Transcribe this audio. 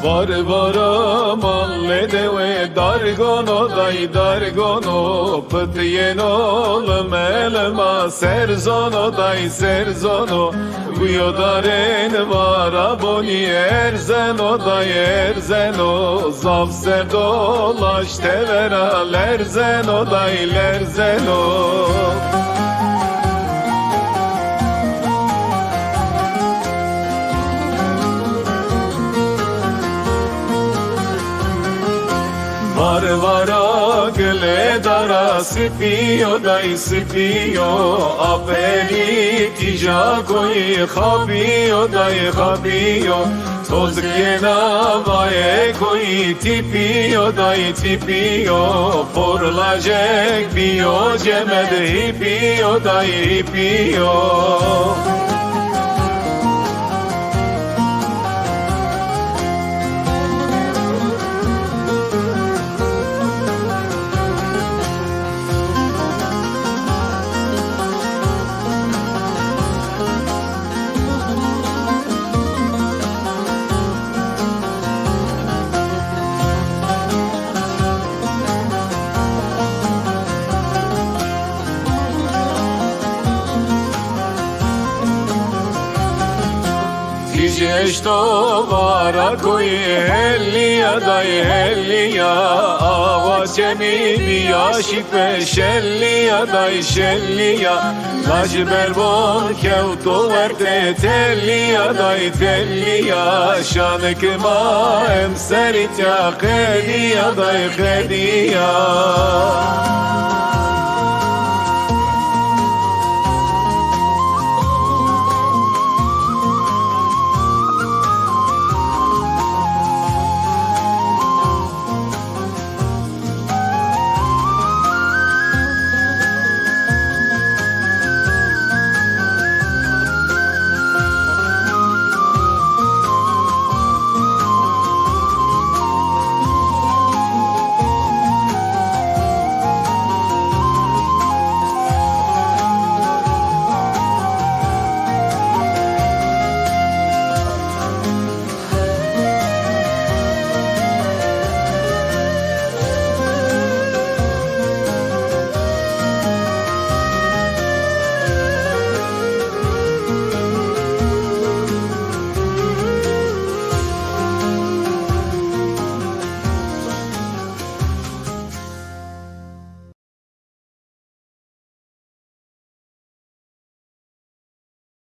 Varvara mallede ve dargono dai dargono Pıtıyeno melema serzono dai serzono Viyodaren var aboni erzeno dai erzeno Zav serdolaş tevera lerzeno dai lerzeno Varvara gledara sipio dai sipio Apeli tijakoi khabio dai khabio Tozgena vae koi tipio dai tipio Porlajek bio cemed hipio dai hipio Tiješto vara koji helija daj helija Ava cemi bija šipe šelija daj šelija Laži berbon kevto verte telija daj telija Šanek ma emserit ya hedija daj hedija